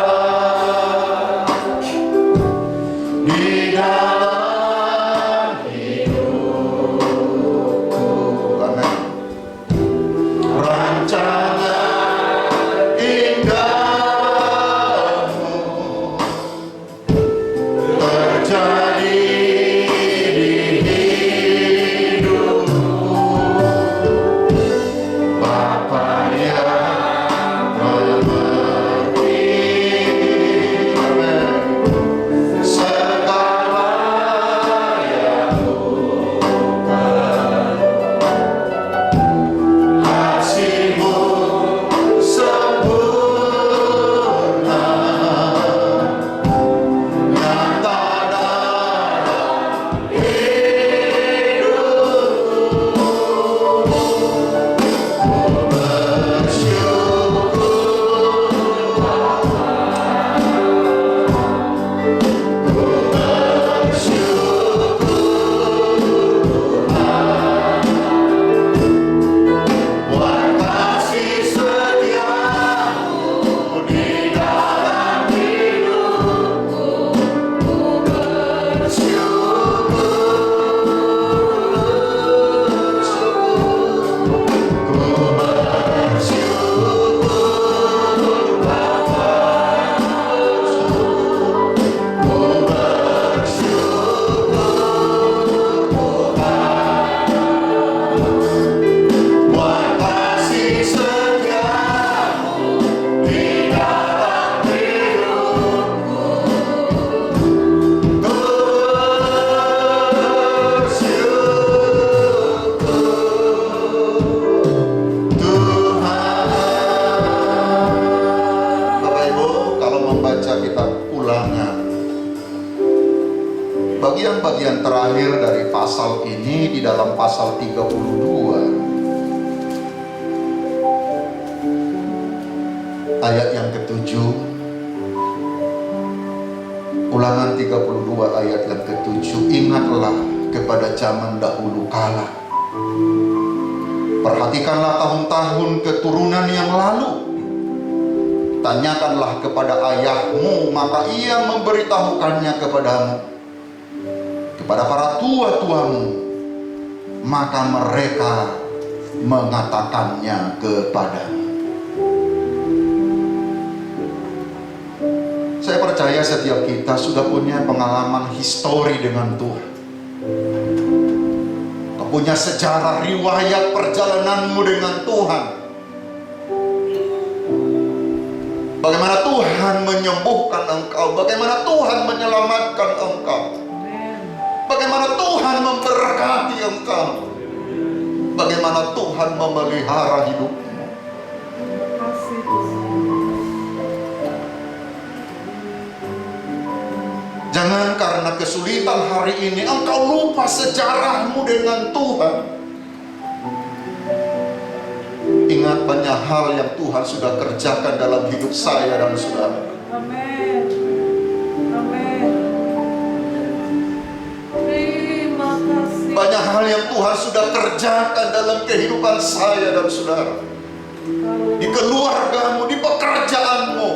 bagian-bagian terakhir dari pasal ini di dalam pasal 32 ayat yang ke-7. Ulangan 32 ayat yang ke-7. Ingatlah kepada zaman dahulu kala. Perhatikanlah tahun-tahun keturunan yang lalu. Tanyakanlah kepada ayahmu, maka ia memberitahukannya kepadamu. Kepada para tua-tuamu, maka mereka mengatakannya kepadamu. Saya percaya setiap kita sudah punya pengalaman histori dengan Tuhan. Kau punya sejarah riwayat perjalananmu dengan Tuhan. Bagaimana Tuhan menyembuhkan engkau, bagaimana Tuhan menyelamatkan engkau, bagaimana Tuhan memberkati engkau, bagaimana Tuhan memelihara hidupmu. Jangan karena kesulitan hari ini engkau lupa sejarahmu dengan Tuhan. Ingat banyak hal yang Tuhan sudah kerjakan dalam hidup saya dan saudara. Amin. Amin. Terima kasih. Banyak hal yang Tuhan sudah kerjakan dalam kehidupan saya dan saudara. Di keluargamu, di pekerjaanmu.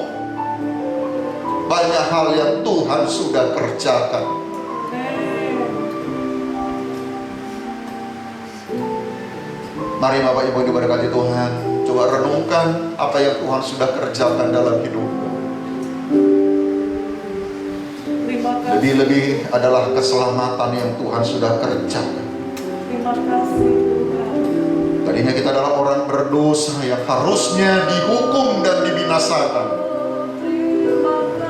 Banyak hal yang Tuhan sudah kerjakan. Mari Bapak Ibu diberkati Tuhan, coba renungkan apa yang Tuhan sudah kerjakan dalam hidupmu. Lebih-lebih adalah keselamatan yang Tuhan sudah kerjakan. Terima kasih Tuhan. Tadinya kita adalah orang berdosa yang harusnya dihukum dan dibinasakan.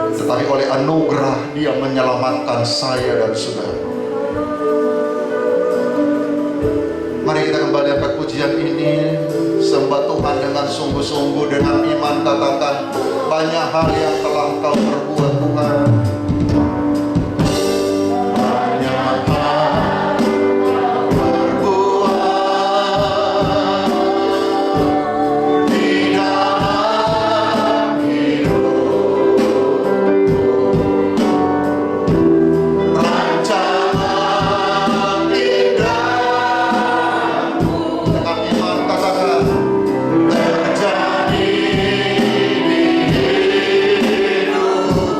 Tetapi oleh anugerah Dia menyelamatkan saya dan saudara. Mari kita kembali angkat pujian ini, sembah Tuhan dengan sungguh-sungguh, dengan iman. Katakan, banyak hal yang telah Kau perbuat Tuhan. Banyak hal perbuat di dalam hidup. Rancangan indah terjadi di hidup.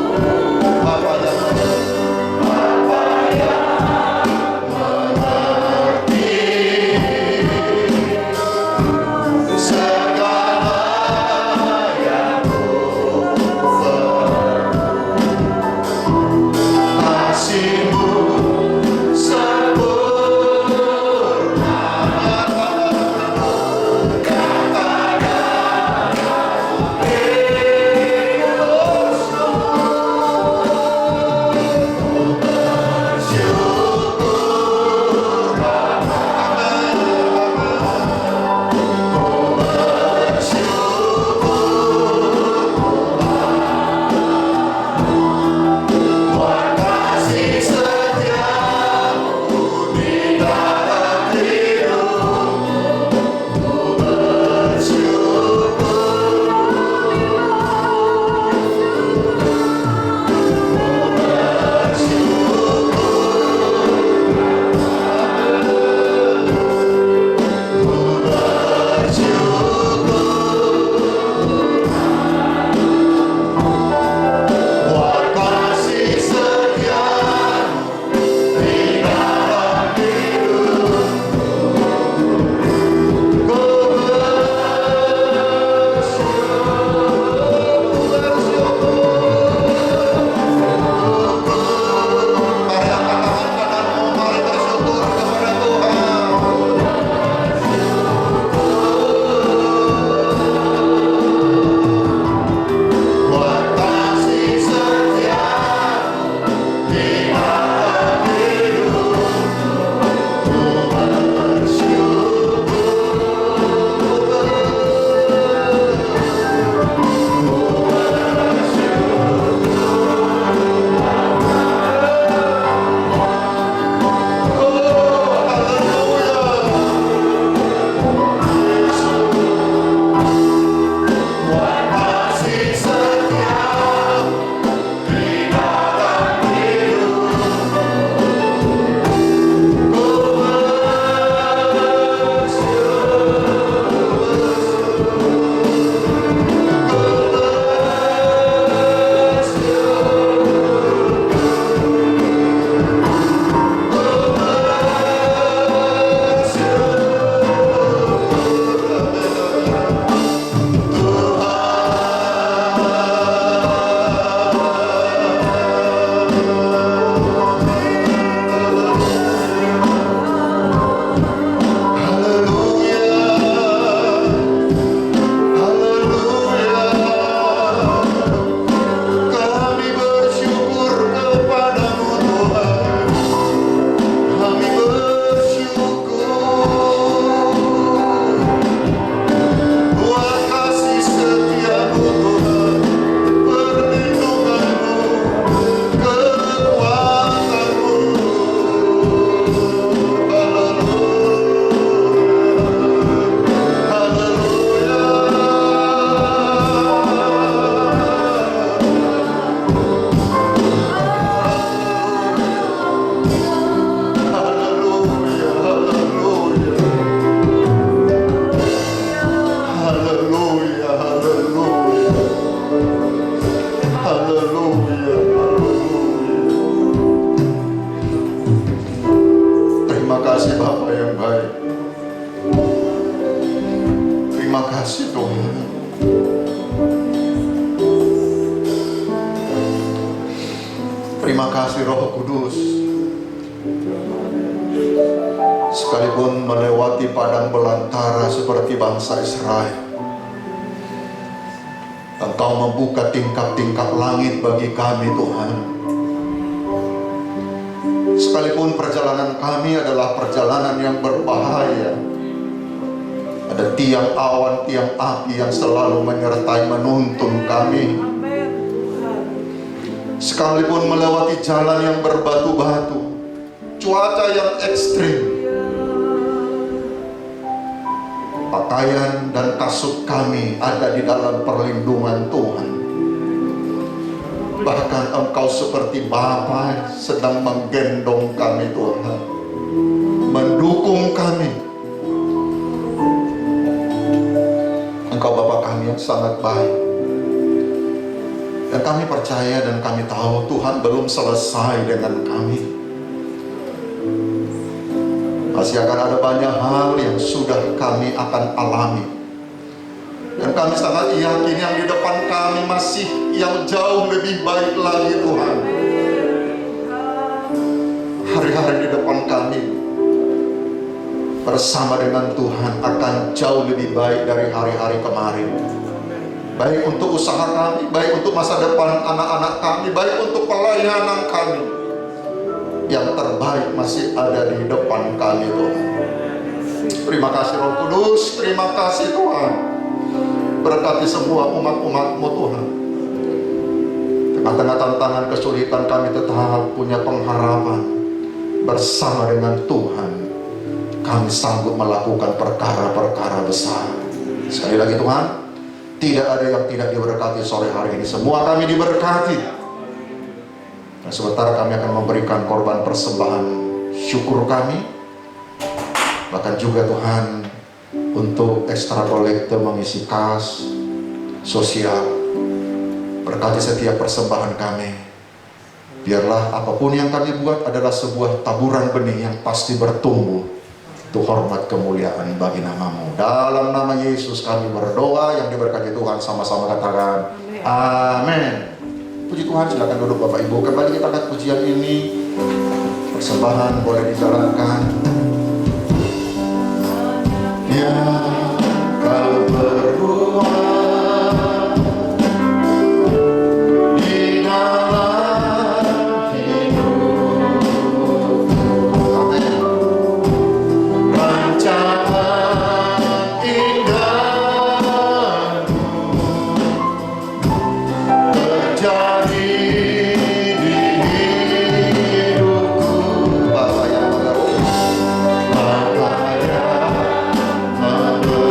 Haleluya. Terima kasih Bapa yang baik. Terima kasih Tuhan. Terima kasih Roh Kudus. Sekalipun melewati padang belantara seperti bangsa Israel, Engkau membuka tingkap-tingkap langit bagi kami Tuhan. Sekalipun perjalanan kami adalah perjalanan yang berbahaya, ada tiang awan, tiang api yang selalu menyertai menuntun kami. Sekalipun melewati jalan yang berbatu-batu, cuaca yang ekstrim, pakaian dan kasut kami ada di dalam perlindungan Tuhan. Bahkan Engkau seperti Bapa sedang menggendong kami Tuhan, mendukung kami. Engkau Bapa kami yang sangat baik. Dan kami percaya dan kami tahu Tuhan belum selesai dengan kami. Masih akan ada banyak hal yang sudah kami akan alami. Dan kami sangat yakin yang di depan kami masih yang jauh lebih baik lagi Tuhan. Hari-hari di depan kami bersama dengan Tuhan akan jauh lebih baik dari hari-hari kemarin. Baik untuk usaha kami, baik untuk masa depan anak-anak kami, baik untuk pelayanan kami. Yang terbaik masih ada di depan kami Tuhan. Terima kasih Roh Kudus, terima kasih Tuhan. Berkati semua umat-umat-Mu Tuhan. Tengah-tengah tantangan kesulitan kami tetap punya pengharapan. Bersama dengan Tuhan kami sanggup melakukan perkara-perkara besar. Sekali lagi Tuhan, tidak ada yang tidak diberkati sore hari ini. Semua kami diberkati. Dan sebentar kami akan memberikan korban persembahan syukur kami. Bahkan juga Tuhan untuk ekstra kolekte mengisi kas sosial. Berkati setiap persembahan kami. Biarlah apapun yang kami buat adalah sebuah taburan benih yang pasti bertumbuh untuk hormat kemuliaan bagi nama-Mu. Dalam nama Yesus kami berdoa, yang diberkati Tuhan sama-sama katakan amin. Puji Tuhan, silakan duduk Bapak Ibu. Kembali kita angkat pujian ini. Persembahan boleh dijalankan. Ya, kau beruang di dalam hidup. Amin. Rancangan indahmu terjadi di hidupku. Bapa yang mengerti, Bapa yang mengerti.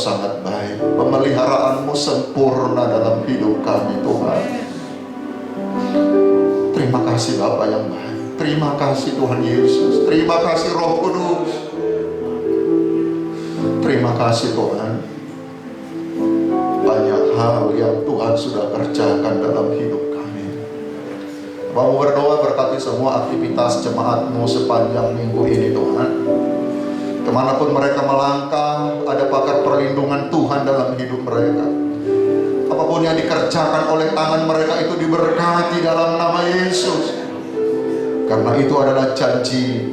sangat baik. Pemeliharaan-Mu sempurna dalam hidup kami Tuhan. Terima kasih Bapa yang baik. Terima kasih Tuhan Yesus. Terima kasih Roh Kudus. Terima kasih Tuhan. Banyak hal yang Tuhan sudah kerjakan dalam hidup kami. Bapak berdoa berkati semua aktivitas jemaat-Mu sepanjang minggu ini Tuhan. Kemanapun mereka melangkah, ada pagar perlindungan Tuhan dalam hidup mereka. Apapun yang dikerjakan oleh tangan mereka itu diberkati dalam nama Yesus. Karena itu adalah janji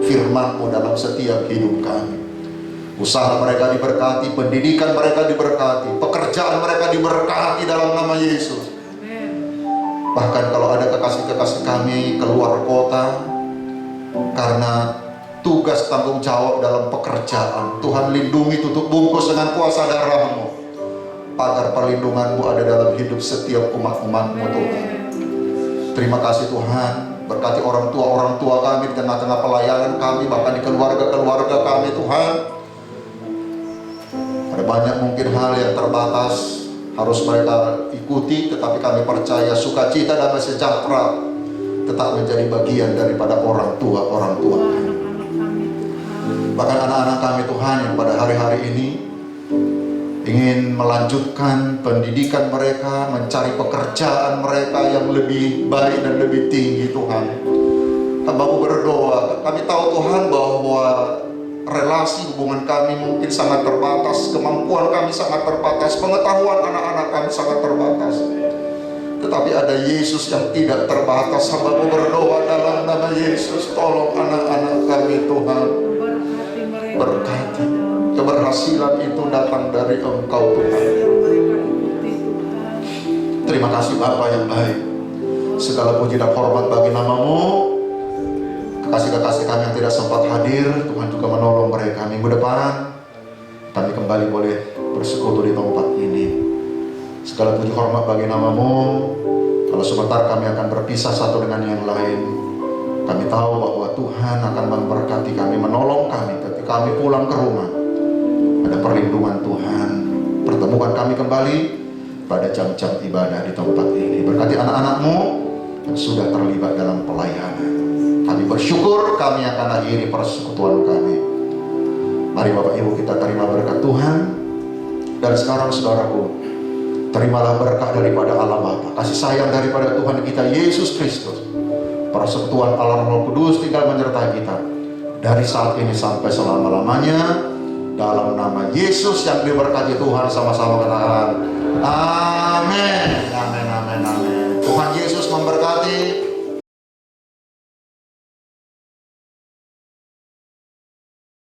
firman-Mu dalam setiap hidup kami. Usaha mereka diberkati, pendidikan mereka diberkati, pekerjaan mereka diberkati dalam nama Yesus. Bahkan kalau ada kekasih-kekasih kami keluar kota karena tugas tanggung jawab dalam pekerjaan, Tuhan lindungi, tutup bungkus dengan kuasa darah-Mu. Pagar perlindungan-Mu ada dalam hidup setiap umat-umat-Mu Tuhan. Terima kasih Tuhan. Berkati orang tua kami di tengah-tengah pelayanan kami, bahkan di keluarga-keluarga kami Tuhan. Ada banyak mungkin hal yang terbatas harus mereka ikuti, tetapi kami percaya sukacita dan sejahtera tetap menjadi bagian daripada orang tua kami. Bahkan anak-anak kami Tuhan yang pada hari-hari ini ingin melanjutkan pendidikan mereka, mencari pekerjaan mereka yang lebih baik dan lebih tinggi Tuhan. Hamba-Mu berdoa, kami tahu Tuhan bahwa relasi hubungan kami mungkin sangat terbatas, kemampuan kami sangat terbatas, pengetahuan anak-anak kami sangat terbatas. Tetapi ada Yesus yang tidak terbatas. Hamba-Mu berdoa dalam nama Yesus, tolong anak-anak kami Tuhan. Berkati. Keberhasilan itu datang dari Engkau Tuhan. Terima kasih Bapa yang baik. Segala puji dan hormat bagi nama-Mu. Kekasih-kekasih kami yang tidak sempat hadir, Tuhan juga menolong mereka. Minggu depan kami kembali boleh bersekutu di tempat ini. Segala puji hormat bagi nama-Mu. Kalau sebentar kami akan berpisah satu dengan yang lain, kami tahu bahwa Tuhan akan memberkati kami, menolong kami ketika kami pulang ke rumah. Ada perlindungan Tuhan. Pertemukan kami kembali pada jam-jam ibadah di tempat ini. Berkati anak-anak-Mu yang sudah terlibat dalam pelayanan. Kami bersyukur kami akan akhiri persekutuan kami. Mari Bapak Ibu kita terima berkat Tuhan. Dan sekarang saudaraku, terimalah berkah daripada Allah Bapa, kasih sayang daripada Tuhan kita Yesus Kristus, persekutuan Allah Roh Kudus tinggal menyertai kita dari saat ini sampai selama-lamanya. Dalam nama Yesus yang diberkati Tuhan, sama-sama katakan amin.